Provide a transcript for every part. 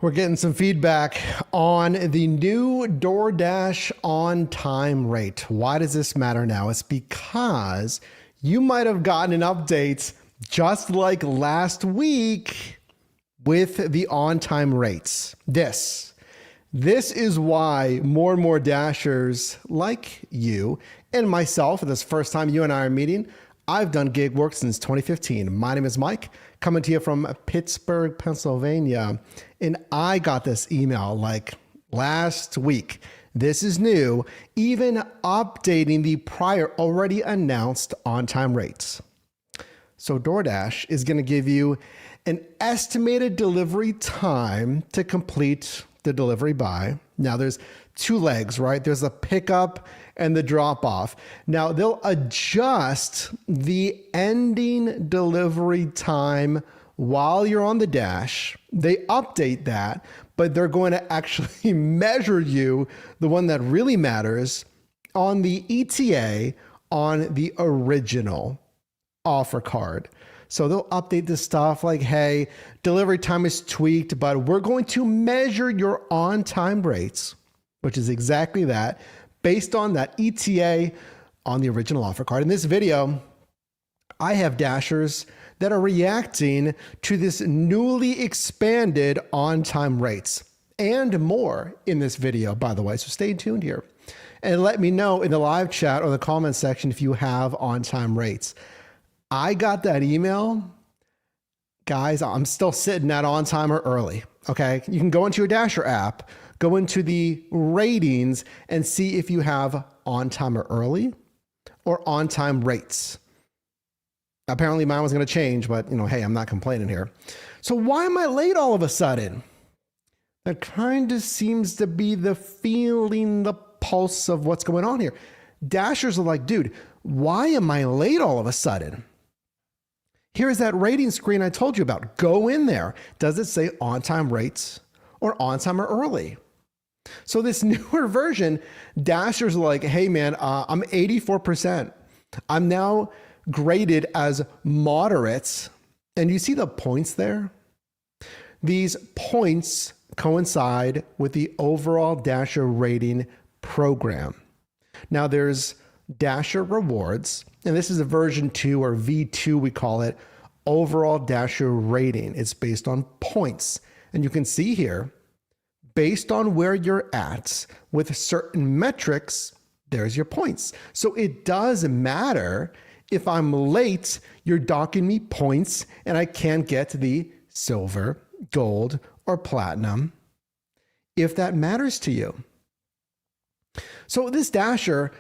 We're getting some feedback on the new DoorDash on-time rate. Why does this matter now? It's because you might have gotten an update just like last week with the on-time rates. This is why more and more Dashers like you and myself, this first time you and I are meeting, I've done gig work since 2015. My name is Mike, coming to you from Pittsburgh, Pennsylvania. And I got this email like last week. This is new, even updating the prior already announced on-time rates. So DoorDash is going to give you an estimated delivery time to complete the delivery by. Now there's two legs, right? There's a pickup and the drop off. Now they'll adjust the ending delivery time while you're on the dash. They update that, but they're going to actually measure you, the one that really matters, on the ETA on the original offer card. So they'll update this stuff like, hey, delivery time is tweaked, but we're going to measure your on-time rates, which is exactly that, based on that ETA on the original offer card. In this video, I have Dashers that are reacting to this newly expanded on-time rates and more in this video, by the way. So stay tuned here and let me know in the live chat or the comment section if you have on-time rates. I got that email. Guys, I'm still sitting at on time or early. Okay. You can go into your Dasher app, go into the ratings and see if you have on time or early or on time rates. Apparently mine was going to change, but hey, I'm not complaining here. So why am I late all of a sudden? That kind of seems to be the feeling, the pulse of what's going on here. Dashers are like, dude, why am I late all of a sudden? Here's that rating screen I told you about. Go in there. Does it say on-time rates or on-time or early? So this newer version, Dashers are like, hey man, I'm 84%. I'm now graded as moderate. And you see the points there? These points coincide with the overall Dasher rating program. Now there's Dasher rewards, and this is a version 2 or V2, we call it, overall Dasher rating. It's based on points. And you can see here, based on where you're at with certain metrics, there's your points. So it does matter if I'm late, you're docking me points and I can't get the silver, gold, or platinum if that matters to you. So this Dasher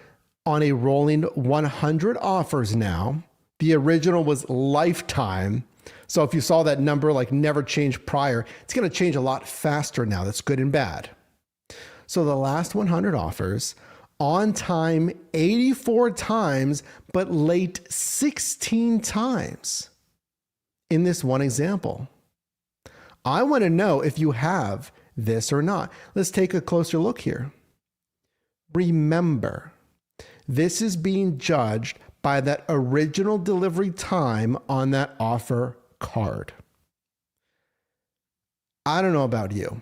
on a rolling 100 offers now. The original was lifetime. So if you saw that number like never changed prior, it's going to change a lot faster now. That's good and bad. So the last 100 offers, on time 84 times, but late 16 times in this one example. I want to know if you have this or not. Let's take a closer look here. Remember, this is being judged by that original delivery time on that offer card. I don't know about you.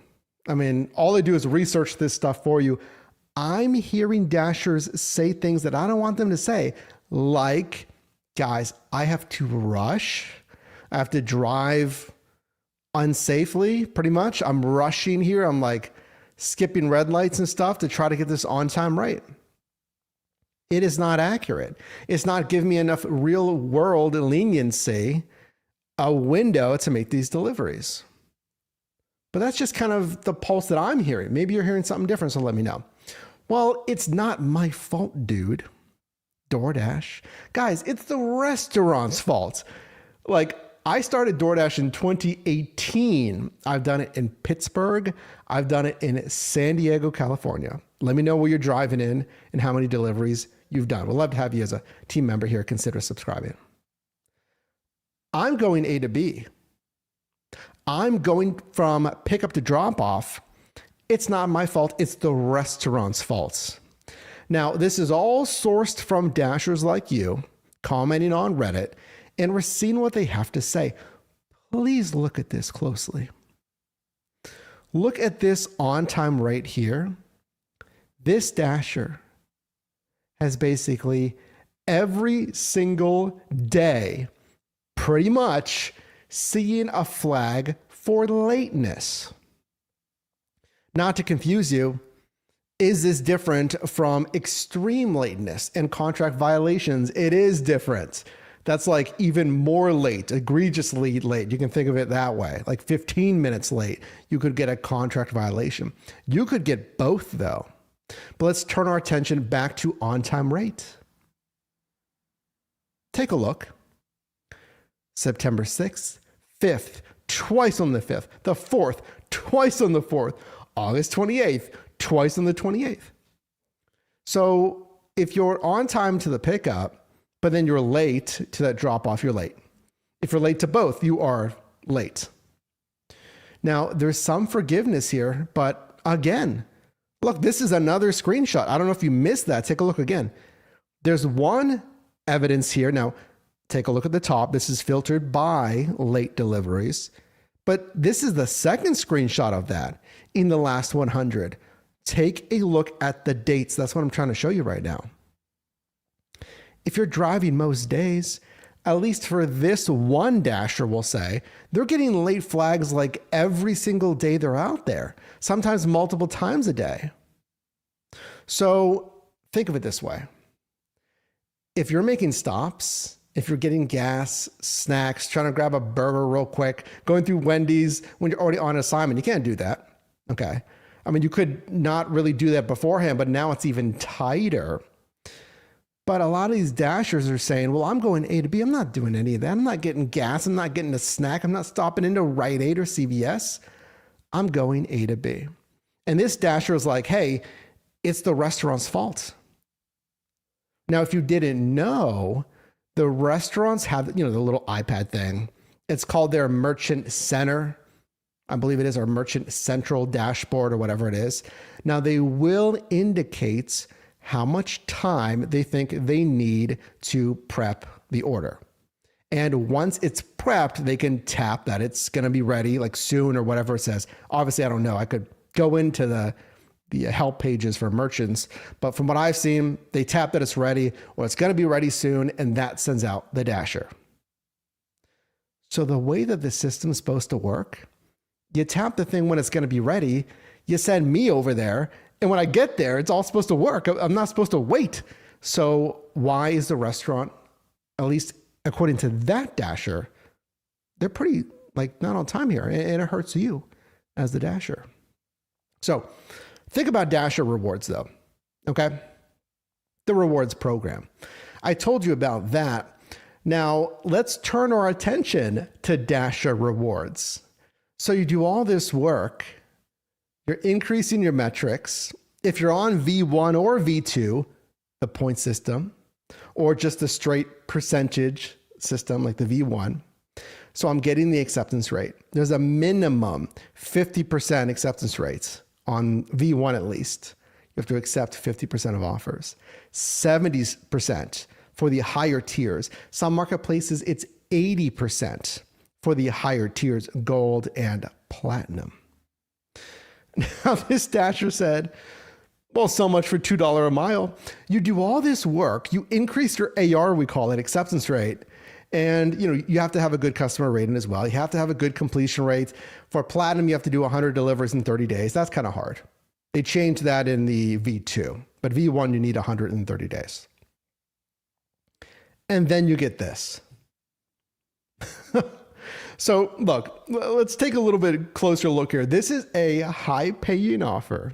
I mean, all I do is research this stuff for you. I'm hearing Dashers say things that I don't want them to say, like, guys, I have to rush. I have to drive unsafely, pretty much. I'm rushing here. I'm like skipping red lights and stuff to try to get this on time right. It is not accurate. It's not giving me enough real world leniency, a window to make these deliveries. But that's just kind of the pulse that I'm hearing. Maybe you're hearing something different, so let me know. Well, it's not my fault, dude. DoorDash. Guys, it's the restaurant's fault. Like, I started DoorDash in 2018. I've done it in Pittsburgh. I've done it in San Diego, California. Let me know where you're driving in and how many deliveries you've done. We'd love to have you as a team member here. Consider subscribing. I'm going A to B. I'm going from pickup to drop off. It's not my fault. It's the restaurant's fault. Now, this is all sourced from Dashers like you, commenting on Reddit, and we're seeing what they have to say. Please look at this closely. Look at this on-time rate here. This Dasher has basically every single day pretty much seeing a flag for lateness. Not to confuse you, is this different from extreme lateness and contract violations? It is different. That's like even more late, egregiously late. You can think of it that way. Like 15 minutes late, you could get a contract violation. You could get both though. But let's turn our attention back to on-time rate. Take a look. September 6th, 5th, twice on the 5th, the 4th, twice on the 4th, August 28th, twice on the 28th. So if you're on time to the pickup, but then you're late to that drop off, you're late. If you're late to both, you are late. Now, there's some forgiveness here, but again, look, this is another screenshot. I don't know if you missed that. Take a look again. There's one evidence here. Now, take a look at the top. This is filtered by late deliveries, but this is the second screenshot of that in the last 100. Take a look at the dates. That's what I'm trying to show you right now. If you're driving most days, at least for this one Dasher, we'll say, they're getting late flags like every single day they're out there, sometimes multiple times a day. So think of it this way. If you're making stops, if you're getting gas, snacks, trying to grab a burger real quick, going through Wendy's when you're already on assignment, you can't do that. Okay. I mean, you could not really do that beforehand, but now it's even tighter. But a lot of these Dashers are saying, well, I'm going A to B. I'm not doing any of that. I'm not getting gas. I'm not getting a snack. I'm not stopping into Rite Aid or CVS. I'm going A to B. And this Dasher is like, hey, it's the restaurant's fault. Now, if you didn't know, the restaurants have, the little iPad thing. It's called their Merchant Center. I believe it is our Merchant Central dashboard or whatever it is. Now, they will indicate how much time they think they need to prep the order. And once it's prepped, they can tap that it's going to be ready like soon or whatever it says. Obviously, I don't know. I could go into the help pages for merchants, but from what I've seen, they tap that it's ready or it's going to be ready soon, and that sends out the Dasher. So the way that the system's supposed to work, you tap the thing when it's going to be ready, you send me over there, and when I get there, it's all supposed to work. I'm not supposed to wait. So why is the restaurant, at least according to that Dasher, they're pretty not on time here, and it hurts you as the Dasher. So think about Dasher rewards though, okay? The rewards program. I told you about that. Now let's turn our attention to Dasher rewards. So you do all this work, you're increasing your metrics. If you're on V1 or V2, the point system, or just a straight percentage system like the V1. So I'm getting the acceptance rate. There's a minimum 50% acceptance rates on V1 at least. You have to accept 50% of offers. 70% for the higher tiers. Some marketplaces, it's 80% for the higher tiers, gold and platinum. Now, this Dasher said, well, so much for $2 a mile. You do all this work, you increase your AR, we call it, acceptance rate, and you have to have a good customer rating as well. You have to have a good completion rate. For platinum, you have to do 100 deliveries in 30 days. That's kind of hard. They changed that in the V2, but V1, you need 130 days. And then you get this. So look, let's take a little bit closer look here. This is a high paying offer.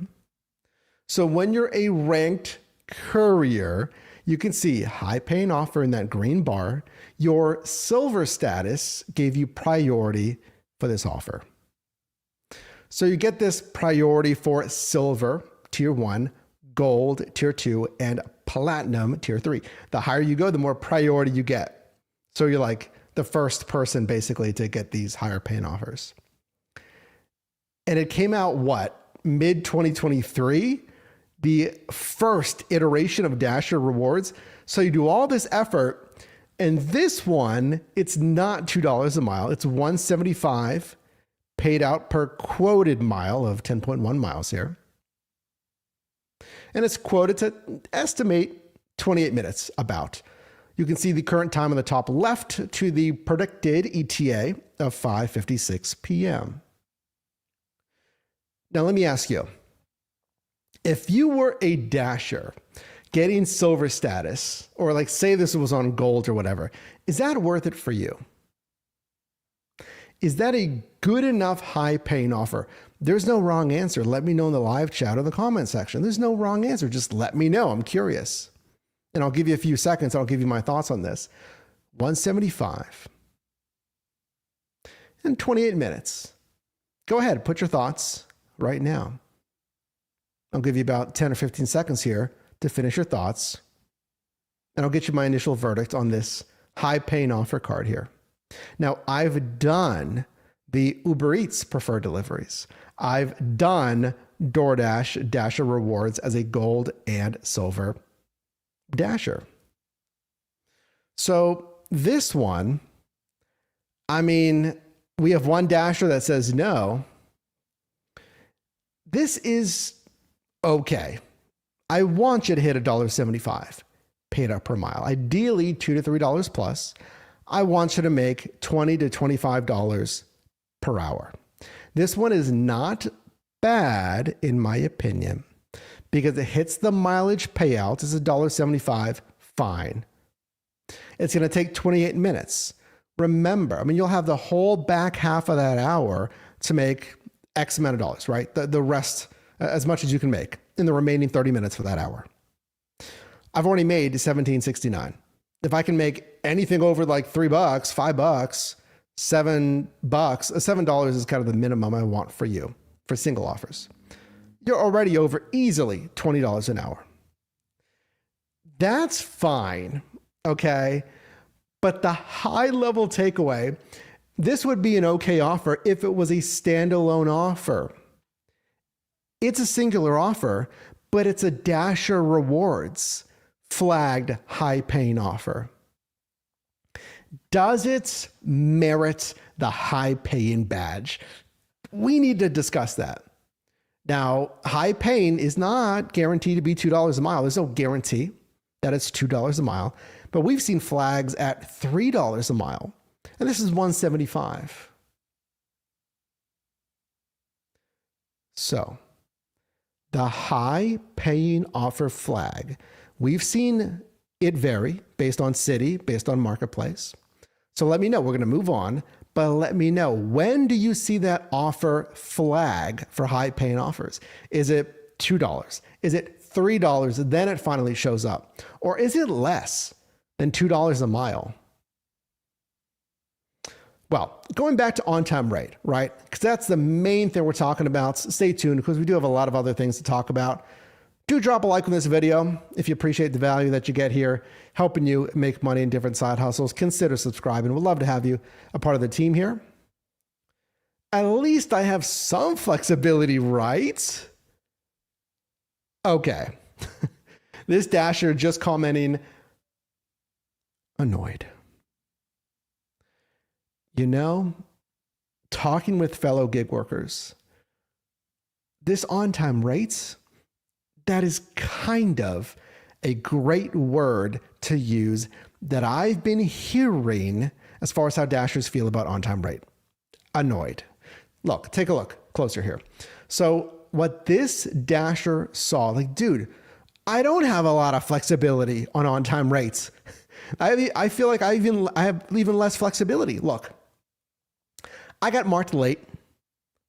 So when you're a ranked courier, you can see high paying offer in that green bar. Your silver status gave you priority for this offer. So you get this priority for silver, tier 1, gold, tier 2, and platinum, tier 3. The higher you go, the more priority you get. So you're like the first person basically to get these higher paying offers. And it came out mid 2023, the first iteration of Dasher rewards. So you do all this effort, and this one, it's not $2 a mile, it's $175 paid out per quoted mile of 10.1 miles here. And it's quoted to estimate 28 minutes about. You can see the current time on the top left to the predicted ETA of 5:56 p.m. Now, let me ask you, if you were a Dasher getting silver status, or like say this was on gold or whatever, is that worth it for you? Is that a good enough high paying offer? There's no wrong answer. Let me know in the live chat or the comment section. There's no wrong answer. Just let me know. I'm curious. And I'll give you a few seconds. I'll give you my thoughts on this. 175 and 28 minutes. Go ahead, put your thoughts right now. I'll give you about 10 or 15 seconds here to finish your thoughts. And I'll get you my initial verdict on this high paying offer card here. Now, I've done the Uber Eats preferred deliveries. I've done DoorDash Dasher rewards as a gold and silver Dasher. So this one, I mean, we have one Dasher that says no. This is okay. I want you to hit $1.75 paid up per mile. Ideally, $2 to $3 plus. I want you to make $20 to $25 per hour. This one is not bad, in my opinion, because it hits the mileage payout. It's $1.75, fine. It's going to take 28 minutes. Remember, I mean, you'll have the whole back half of that hour to make X amount of dollars, right? The rest, as much as you can make in the remaining 30 minutes for that hour. I've already made $17.69. If I can make anything over like $3, $5, $7 is kind of the minimum I want for you for single offers. You're already over easily $20 an hour. That's fine, okay? But the high level takeaway, this would be an okay offer if it was a standalone offer. It's a singular offer, but it's a Dasher Rewards flagged high paying offer. Does it merit the high paying badge? We need to discuss that. Now, high paying is not guaranteed to be $2 a mile. There's no guarantee that it's $2 a mile, but we've seen flags at $3 a mile, and this is $1.75. So the high paying offer flag, we've seen it vary based on city, based on marketplace. So let me know. We're going to move on, but let me know, when do you see that offer flag for high paying offers? Is it $2? Is it $3? Then it finally shows up. Or is it less than $2 a mile? Well, going back to on-time rate, right? Because that's the main thing we're talking about. Stay tuned because we do have a lot of other things to talk about. Do drop a like on this video if you appreciate the value that you get here, helping you make money in different side hustles. Consider subscribing. We'd love to have you a part of the team here. At least I have some flexibility, right? Okay. This Dasher just commenting, annoyed. You know, talking with fellow gig workers, this on-time rates, that is kind of a great word to use that I've been hearing as far as how Dashers feel about on-time rate. Annoyed. Look, take a look closer here. So what this Dasher saw, like, dude, I don't have a lot of flexibility on time rates. I feel like I have even less flexibility. Look, I got marked late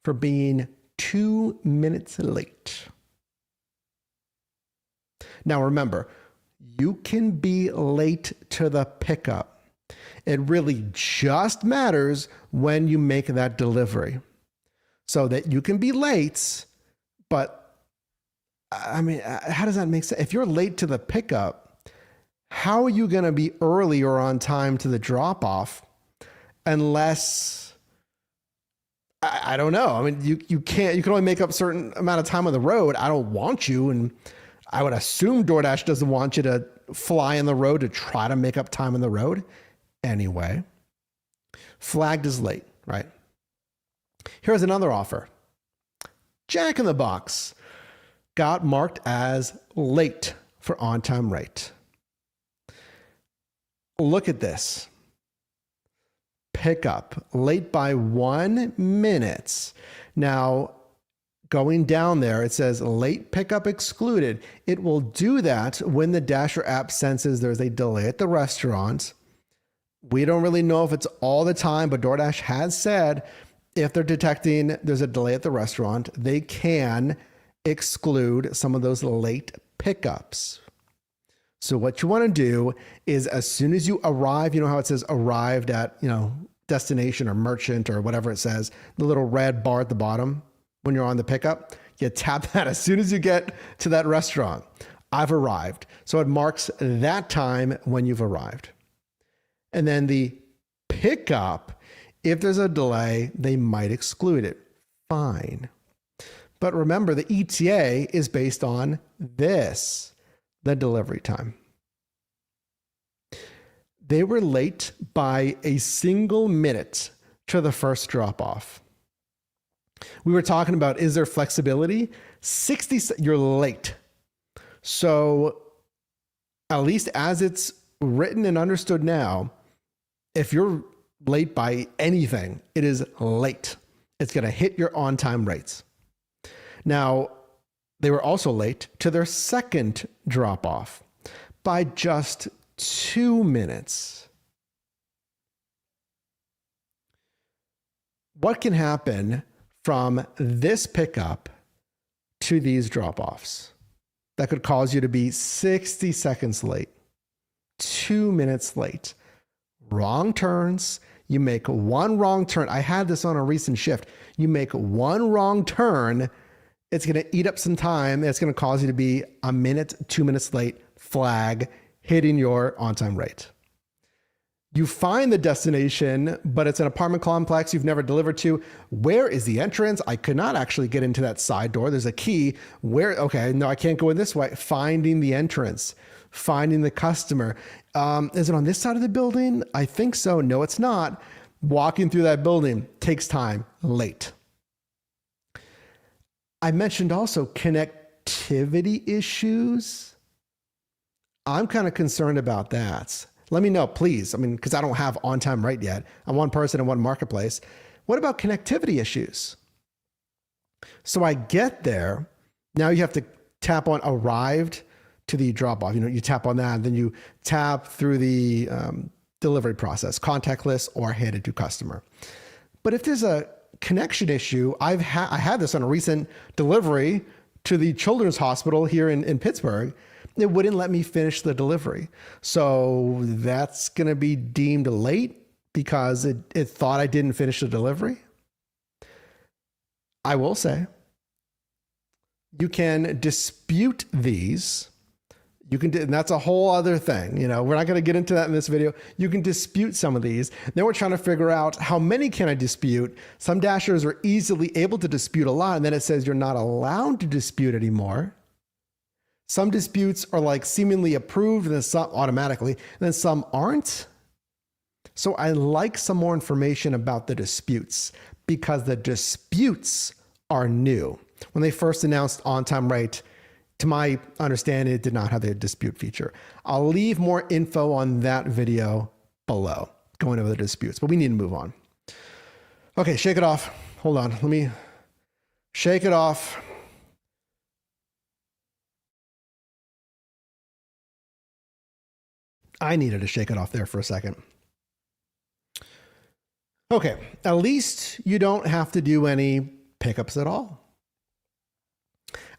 for being 2 minutes late. Now remember, you can be late to the pickup. It really just matters when you make that delivery. So that you can be late, but I mean, how does that make sense? If you're late to the pickup, how are you going to be early or on time to the drop off unless, I don't know. I mean, you can only make up a certain amount of time on the road. I don't want you. And I would assume DoorDash doesn't want you to fly on the road to try to make up time on the road. Anyway, flagged as late, right? Here's another offer. Jack in the Box got marked as late for on-time rate. Look at this. Pickup, late by 1 minute. Now, going down there, it says late pickup excluded. It will do that when the Dasher app senses there's a delay at the restaurant. We don't really know if it's all the time, but DoorDash has said if they're detecting there's a delay at the restaurant, they can exclude some of those late pickups. So what you want to do is as soon as you arrive, you know how it says arrived at, destination or merchant or whatever it says, the little red bar at the bottom when you're on the pickup, you tap that as soon as you get to that restaurant. I've arrived. So it marks that time when you've arrived. And then the pickup, if there's a delay, they might exclude it. Fine. But remember, the ETA is based on this, the delivery time. They were late by a single minute to the first drop-off. We were talking about, is there flexibility? You're late. So at least as it's written and understood now, if you're late by anything, it is late. It's going to hit your on-time rates. Now, they were also late to their second drop-off by just 2 minutes. What can happen from this pickup to these drop-offs that could cause you to be 60 seconds late, 2 minutes late? Wrong turns. You make one wrong turn. I had this on a recent shift. You make one wrong turn, it's going to eat up some time. It's going to cause you to be a minute, 2 minutes late, flag, hitting your on-time rate. You find the destination, but it's an apartment complex you've never delivered to. Where is the entrance? I could not actually get into that side door. There's a key. Where? Okay, no, I can't go in this way. Finding the entrance, finding the customer. Is it on this side of the building? I think so. No, it's not. Walking through that building takes time, late. I mentioned also connectivity issues. I'm kind of concerned about that. Let me know, please. Because I don't have on-time rate yet. I'm one person in one marketplace. What about connectivity issues? So I get there. Now you have to tap on arrived to the drop-off. You tap on that, and then you tap through the delivery process, contactless or handed to customer. But if there's a connection issue, I had this on a recent delivery to the children's hospital here in Pittsburgh. It wouldn't let me finish the delivery. So that's going to be deemed late because it thought I didn't finish the delivery. I will say, you can dispute these. And that's a whole other thing. We're not going to get into that in this video. You can dispute some of these. Then we're trying to figure out how many can I dispute. Some Dashers are easily able to dispute a lot, and then it says you're not allowed to dispute anymore. Some disputes are like seemingly approved and then some automatically, and then some aren't. So I like some more information about the disputes because the disputes are new. When they first announced on-time rate, to my understanding, it did not have the dispute feature. I'll leave more info on that video below, going over the disputes, but we need to move on. Okay, shake it off. Hold on, let me shake it off. I needed to shake it off there for a second. Okay, at least you don't have to do any pickups at all.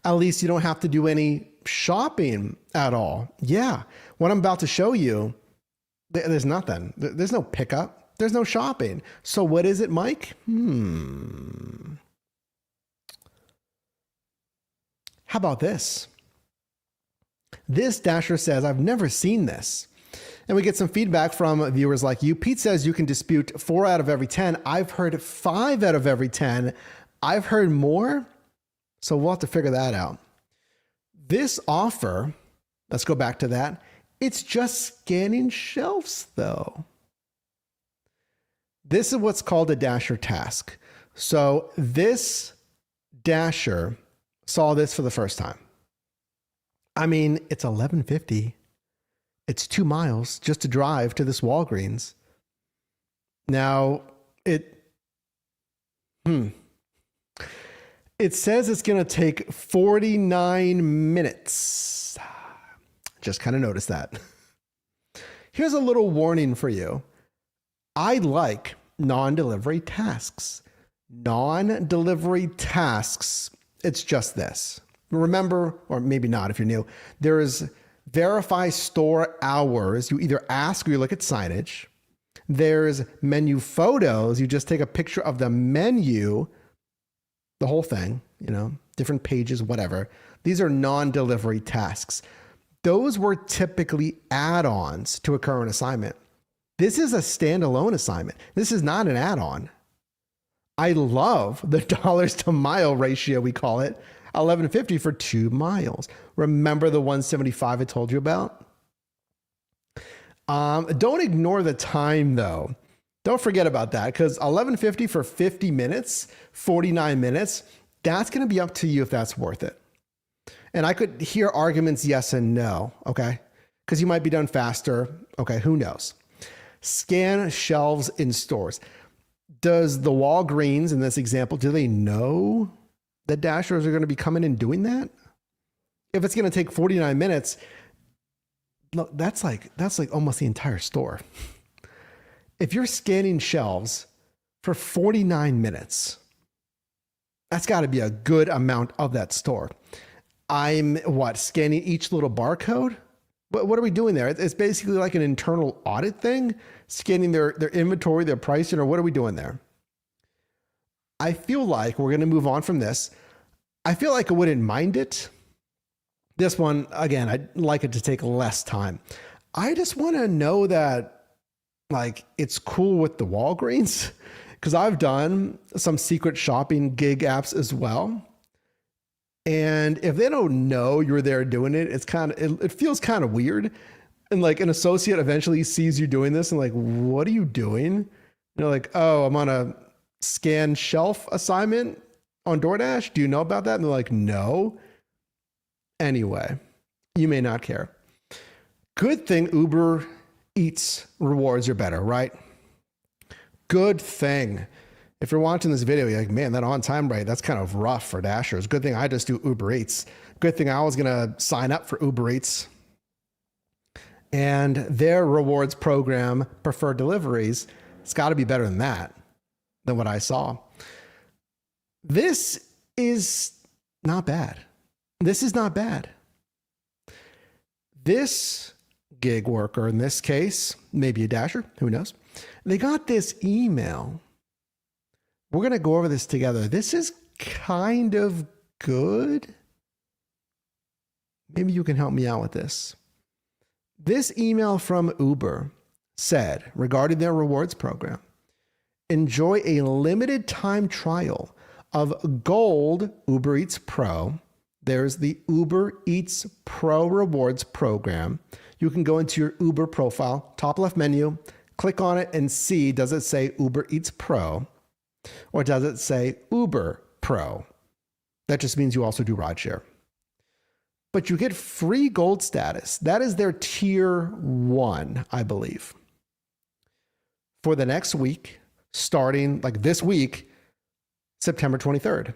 At least you don't have to do any shopping at all. Yeah, what I'm about to show you, there's nothing. There's no pickup. There's no shopping. So what is it, Mike? How about this? This Dasher says, I've never seen this. And we get some feedback from viewers like you. Pete says you can dispute 4 out of every 10. I've heard 5 out of every 10. I've heard more. So we'll have to figure that out. This offer, let's go back to that. It's just scanning shelves though. This is what's called a Dasher task. So this Dasher saw this for the first time. I mean, it's 11:50. It's 2 miles just to drive to this Walgreens. Now, it says it's going to take 49 minutes. Just kind of noticed that. Here's a little warning for you. I like non-delivery tasks. Non-delivery tasks, it's just this. Remember, or maybe not if you're new, there is verify store hours. You either ask or you look at signage. There's menu photos. You just take a picture of the menu, the whole thing, different pages, whatever. These are non-delivery tasks. Those were typically add-ons to a current assignment. This is a standalone assignment. This is not an add-on. I love the dollars to mile ratio, we call it, $11.50 for 2 miles. Remember the 175 I told you about? Don't ignore the time though. Don't forget about that, because $11.50 for 50 minutes, 49 minutes, that's going to be up to you if that's worth it. And I could hear arguments yes and no, okay? Because you might be done faster. Okay, who knows? Scan shelves in stores. Does the Walgreens in this example, do they know that Dashers are going to be coming and doing that? If it's going to take 49 minutes, look, that's like almost the entire store. If you're scanning shelves for 49 minutes, that's got to be a good amount of that store. I'm scanning each little barcode? What are we doing there? It's basically like an internal audit thing, scanning their inventory, their pricing, or what are we doing there? I feel like we're going to move on from this. I feel like I wouldn't mind it. This one, again, I'd like it to take less time. I just want to know that it's cool with the Walgreens, because I've done some secret shopping gig apps as well. And if they don't know you're there doing it, it feels kind of weird. And an associate eventually sees you doing this and what are you doing? You're like, oh, I'm on a scan shelf assignment on DoorDash. Do you know about that? And they're like, no. Anyway, you may not care. Good thing Uber Eats rewards are better, right? Good thing. If you're watching this video, you're like, man, that on-time rate, that's kind of rough for Dashers. Good thing I just do Uber Eats. Good thing I was going to sign up for Uber Eats. And their rewards program, Preferred Deliveries, it's got to be better than that, than what I saw. This is not bad. This is not bad. This gig worker, in this case, maybe a Dasher, who knows? They got this email. We're going to go over this together. This is kind of good. Maybe you can help me out with this. This email from Uber said, regarding their rewards program, enjoy a limited time trial of Gold Uber Eats Pro. There's the Uber Eats Pro rewards program. You can go into your Uber profile, top left menu, click on it and see, does it say Uber Eats Pro? Or does it say Uber Pro? That just means you also do rideshare. But you get free gold status. That is their tier 1, I believe. For the next week, starting this week, September 23rd.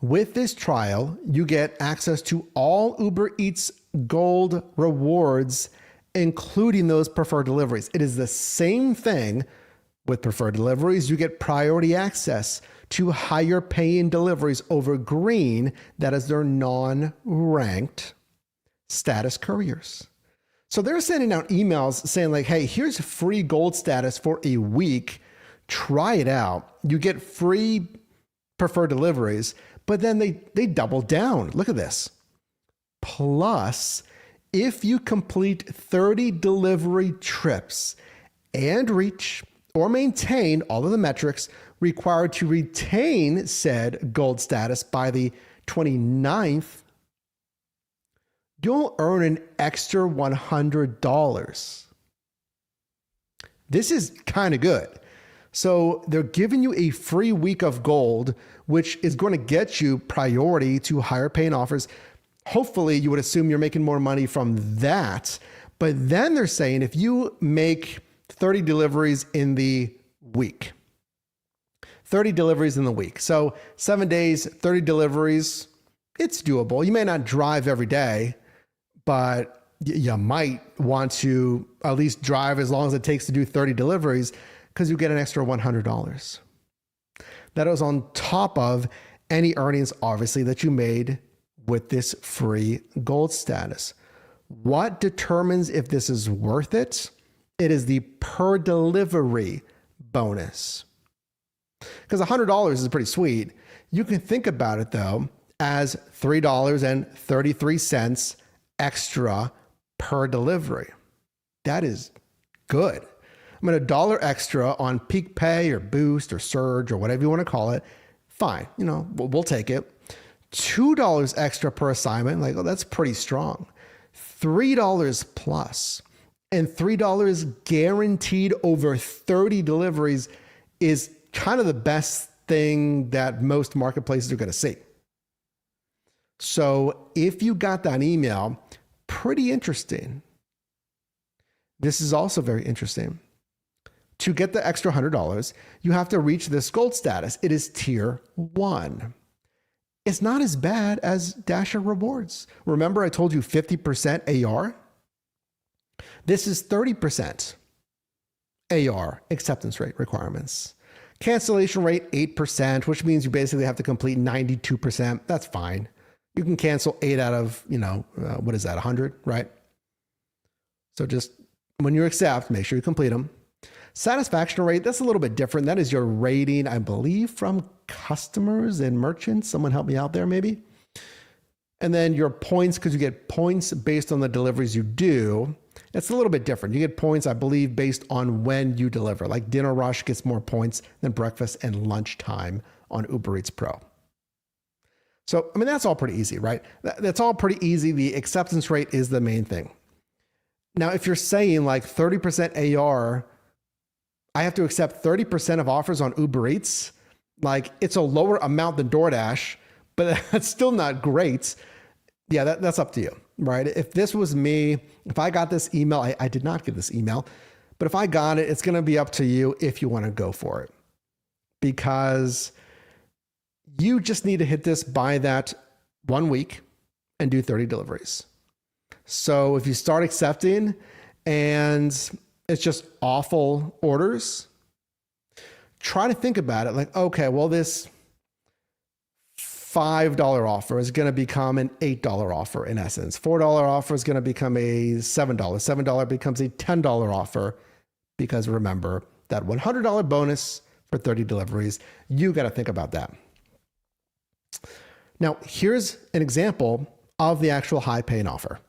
With this trial, you get access to all Uber Eats Gold rewards, including those preferred deliveries. It is the same thing. With preferred deliveries, you get priority access to higher paying deliveries over green. That is their non-ranked status couriers. So they're sending out emails saying hey, here's free gold status for a week. Try it out. You get free preferred deliveries, but then they double down. Look at this. Plus, if you complete 30 delivery trips and reach or maintain all of the metrics required to retain said gold status by the 29th, you'll earn an extra $100. This is kind of good. So they're giving you a free week of gold, which is going to get you priority to higher paying offers. Hopefully you would assume you're making more money from that. But then they're saying if you make 30 deliveries in the week, 30 deliveries in the week. So 7 days, 30 deliveries, it's doable. You may not drive every day, but you might want to at least drive as long as it takes to do 30 deliveries because you get an extra $100. That is on top of any earnings, obviously, that you made with this free gold status. What determines if this is worth it? It is the per delivery bonus. Because $100 is pretty sweet. You can think about it though as $3.33 extra per delivery. That is good. I mean, $1 extra on peak pay or boost or surge or whatever you want to call it. Fine. We'll take it. $2 extra per assignment. Like, oh, that's pretty strong. $3 plus and $3 guaranteed over 30 deliveries is kind of the best thing that most marketplaces are going to see. So if you got that email, pretty interesting. This is also very interesting. To get the extra $100, you have to reach this gold status. It is tier 1. It's not as bad as Dasher rewards. Remember I told you 50% AR? This is 30% AR acceptance rate requirements. Cancellation rate 8%, which means you basically have to complete 92%. That's fine. You can cancel 8 out of, what is that, 100, right? So just when you accept, make sure you complete them. Satisfaction rate, that's a little bit different. That is your rating, I believe, from customers and merchants. Someone help me out there, maybe. And then your points, because you get points based on the deliveries you do. It's a little bit different. You get points, I believe, based on when you deliver. Like Dinner Rush gets more points than breakfast and lunchtime on Uber Eats Pro. So, I mean, that's all pretty easy, right? That's all pretty easy. The acceptance rate is the main thing. Now, if you're saying like 30% AR, I have to accept 30% of offers on Uber Eats, like it's a lower amount than DoorDash, but that's still not great. Yeah, that's up to you, right? If this was me, if I got this email, I did not get this email, but if I got it, it's going to be up to you if you want to go for it, because you just need to hit this by that 1 week and do 30 deliveries. So if you start accepting and it's just awful orders, try to think about it like, okay, well, this $5 offer is going to become an $8 offer in essence. $4 offer is going to become a $7. $7 becomes a $10 offer, because remember that $100 bonus for 30 deliveries. You got to think about that. Now, here's an example of the actual high paying offer.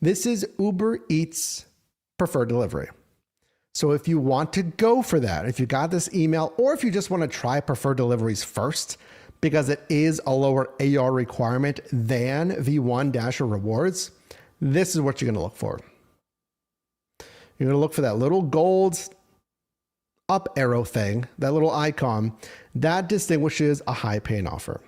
This is Uber Eats preferred delivery. So if you want to go for that, if you got this email, or if you just want to try preferred deliveries first, because it is a lower AR requirement than V1 Dasher rewards, this is what you're going to look for. You're going to look for that little gold up arrow thing, that little icon that distinguishes a high paying offer.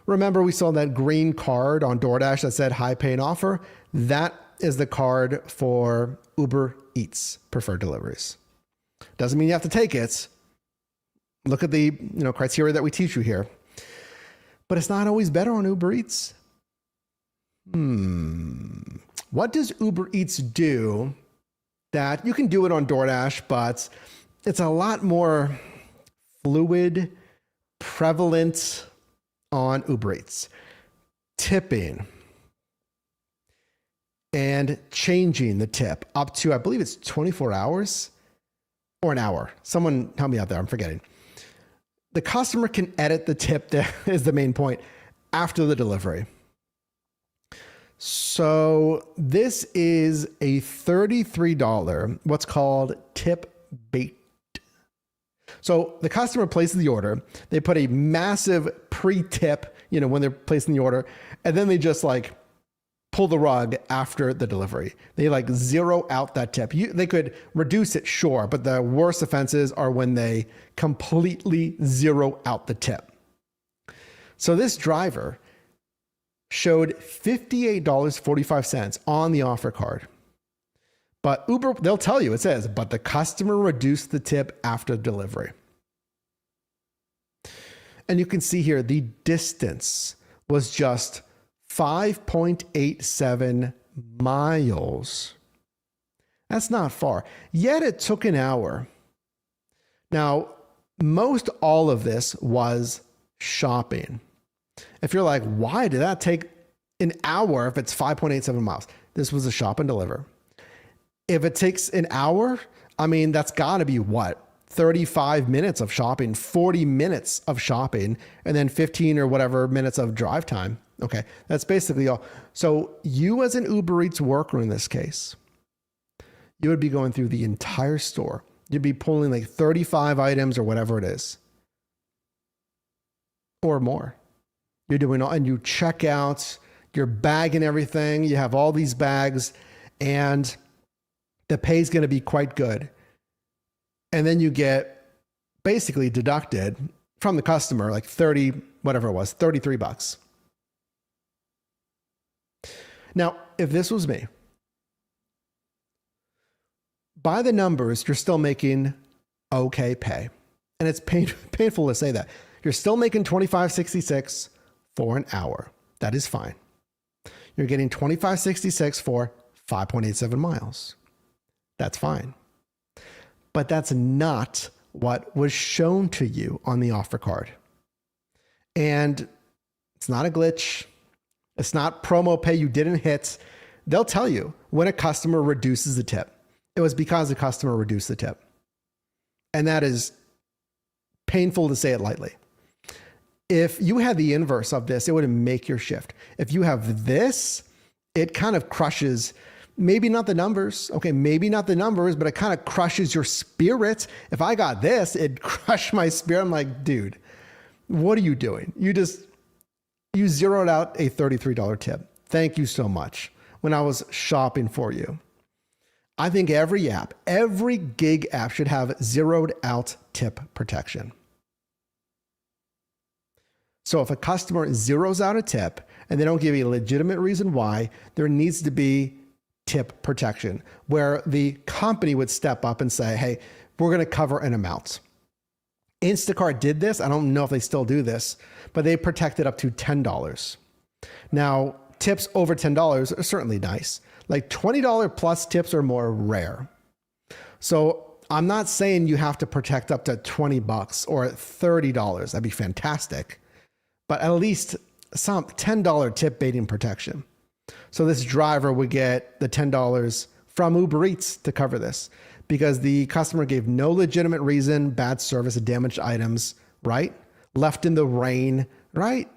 Remember, we saw that green card on DoorDash that said high paying offer. That is the card for Uber Eats preferred deliveries. Doesn't mean you have to take it. Look at the criteria that we teach you here. But it's not always better on Uber Eats. What does Uber Eats do that you can do it on DoorDash, but it's a lot more fluid, prevalent on Uber Eats? Tipping and changing the tip up to, I believe it's 24 hours or an hour. Someone help me out there. I'm forgetting. The customer can edit the tip, that is the main point, after the delivery. So this is a $33, what's called tip bait. So the customer places the order, they put a massive pre-tip, when they're placing the order, and then they just like pull the rug after the delivery. They like zero out that tip. They could reduce it, sure, but the worst offenses are when they completely zero out the tip. So this driver showed $58.45 on the offer card. But Uber, they'll tell you, it says, but the customer reduced the tip after delivery. And you can see here, the distance was just 5.87 miles. That's not far. Yet it took an hour. Now, most all of this was shopping. If you're like, why did that take an hour if it's 5.87 miles? This was a shop and deliver. If it takes an hour, I mean, that's got to be what? 35 minutes of shopping, 40 minutes of shopping, and then 15 or whatever minutes of drive time. Okay, that's basically all. So you as an Uber Eats worker in this case, you would be going through the entire store. You'd be pulling like 35 items or whatever it is, or more. You're doing all, and you check out, you're bagging everything. You have all these bags, and the pay is going to be quite good. And then you get basically deducted from the customer, like 30, whatever it was, $33. Now, if this was me, by the numbers, you're still making okay pay. And it's painful to say that. You're still making $25.66 for an hour. That is fine. You're getting $25.66 for 5.87 miles. That's fine. But that's not what was shown to you on the offer card. And it's not a glitch. It's not promo pay you didn't hit. They'll tell you when a customer reduces the tip. It was because the customer reduced the tip. And that is painful to say it lightly. If you had the inverse of this, it would make your shift. If you have this, it kind of crushes, maybe not the numbers. Okay, maybe not the numbers, but it kind of crushes your spirit. If I got this, it'd crush my spirit. I'm like, dude, what are you doing? You zeroed out a $33 tip. Thank you so much when I was shopping for you. I think every app, every gig app should have zeroed out tip protection. So if a customer zeroes out a tip and they don't give a legitimate reason why, there needs to be tip protection where the company would step up and say, hey, we're going to cover an amount. Instacart did this. I don't know if they still do this, but they protected up to $10. Now, tips over $10 are certainly nice. Like $20 plus tips are more rare. So I'm not saying you have to protect up to $20 or $30. That'd be fantastic. But at least some $10 tip baiting protection. So this driver would get the $10 from Uber Eats to cover this because the customer gave no legitimate reason, bad service, damaged items, right? Left in the rain, right?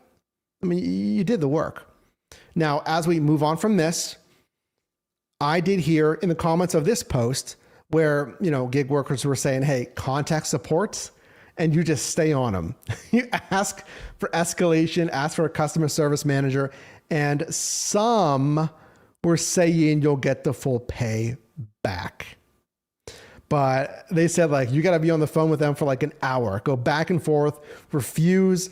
I mean, you did the work. Now, as we move on from this, I did hear in the comments of this post where, gig workers were saying, hey, contact support, and you just stay on them. You ask for escalation, ask for a customer service manager, and some were saying you'll get the full pay back. But they said, you got to be on the phone with them for an hour, go back and forth, refuse.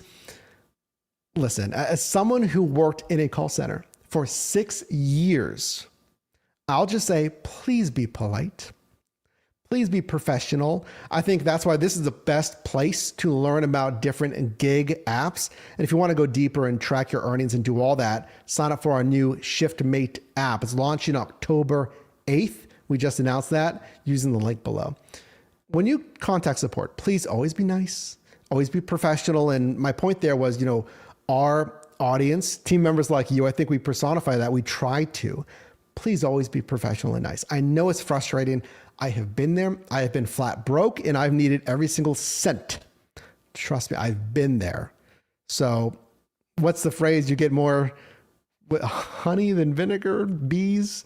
Listen, as someone who worked in a call center for 6 years, I'll just say, please be polite. Please be professional. I think that's why this is the best place to learn about different gig apps. And if you want to go deeper and track your earnings and do all that, sign up for our new ShiftMate app. It's launching October 8th. We just announced that using the link below. When you contact support, please always be nice, always be professional. And my point there was, our audience, team members like you, I think we personify that. We try to. Please always be professional and nice. I know it's frustrating. I have been there. I have been flat broke and I've needed every single cent. Trust me, I've been there. So what's the phrase? You get more honey than vinegar, bees,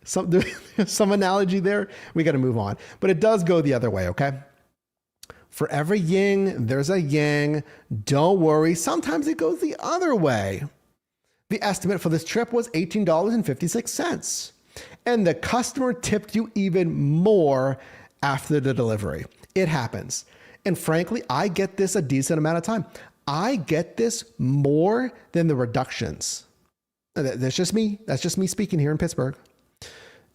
some analogy there. We got to move on, but it does go the other way. Okay. For every yin, there's a yang. Don't worry. Sometimes it goes the other way. The estimate for this trip was $18.56. And the customer tipped you even more after the delivery. It happens. And frankly, I get this a decent amount of time. I get this more than the reductions. That's just me. That's just me speaking here in Pittsburgh.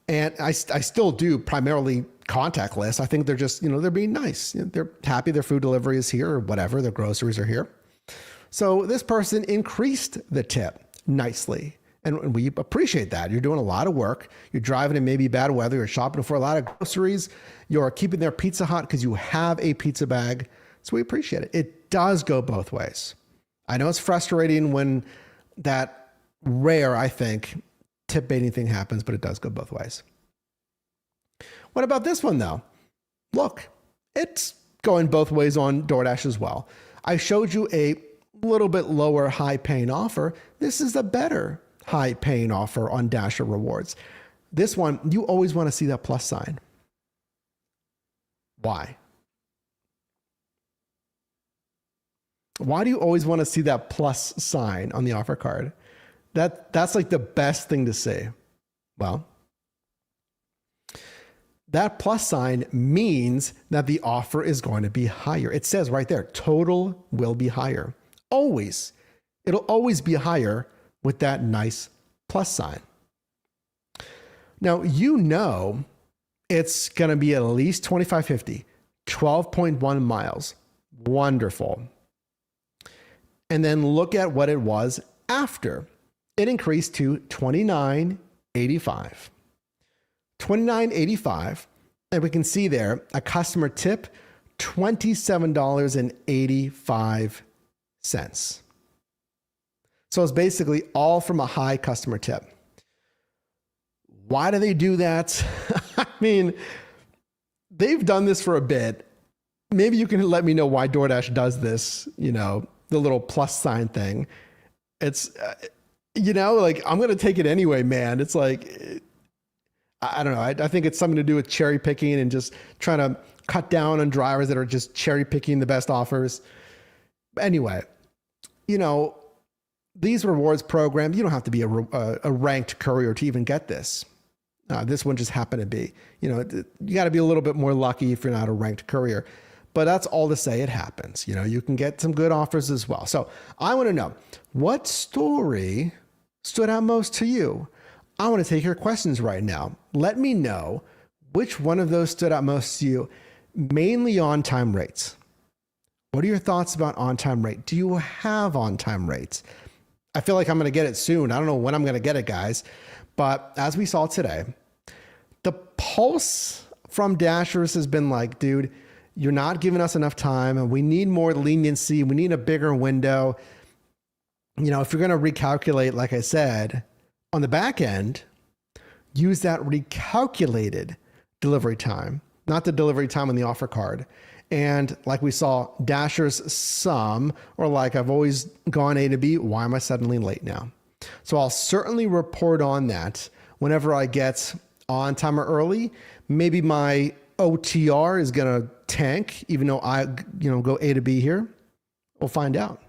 And I still do primarily contactless. I think they're just, they're being nice. They're happy their food delivery is here or whatever. Their groceries are here. So this person increased the tip nicely. And we appreciate that. You're doing a lot of work. You're driving in maybe bad weather. You're shopping for a lot of groceries. You're keeping their pizza hot because you have a pizza bag. So we appreciate it. It does go both ways. I know it's frustrating when that rare, I think, tip baiting thing happens, but it does go both ways. What about this one though? Look, it's going both ways on DoorDash as well. I showed you a little bit lower high paying offer. This is a better high paying offer on Dasher Rewards. This one, you always want to see that plus sign. Why? Why do you always want to see that plus sign on the offer card? That's like the best thing to see. Well, that plus sign means that the offer is going to be higher. It says right there, total will be higher. Always. It'll always be higher with that nice plus sign. Now, it's going to be at least 25.50, 12.1 miles. Wonderful. And then look at what it was after. It increased to $29.85. $29.85. And we can see there a customer tip, $27.85. So it's basically all from a high customer tip. Why do they do that? I mean, they've done this for a bit. Maybe you can let me know why DoorDash does this, the little plus sign thing. It's, like, I'm going to take it anyway, man. It's like, I don't know. I think it's something to do with cherry picking and just trying to cut down on drivers that are just cherry picking the best offers. Anyway, these rewards programs, you don't have to be a ranked courier to even get this. This one just happened to be. You got to be a little bit more lucky if you're not a ranked courier. But that's all to say it happens. You can get some good offers as well. So I want to know, what story stood out most to you? I want to take your questions right now. Let me know which one of those stood out most to you, mainly on-time rates. What are your thoughts about on-time rate? Do you have on-time rates? I feel like I'm going to get it soon. I don't know when I'm going to get it, guys. But as we saw today, the pulse from Dashers has been like, dude, you're not giving us enough time and we need more leniency. We need a bigger window. If you're going to recalculate, like I said, on the back end, use that recalculated delivery time, not the delivery time on the offer card. And like we saw, Dashers some, or like I've always gone A to B, why am I suddenly late now? So I'll certainly report on that whenever I get on time or early. Maybe my OTR is going to tank, even though I go A to B here. We'll find out.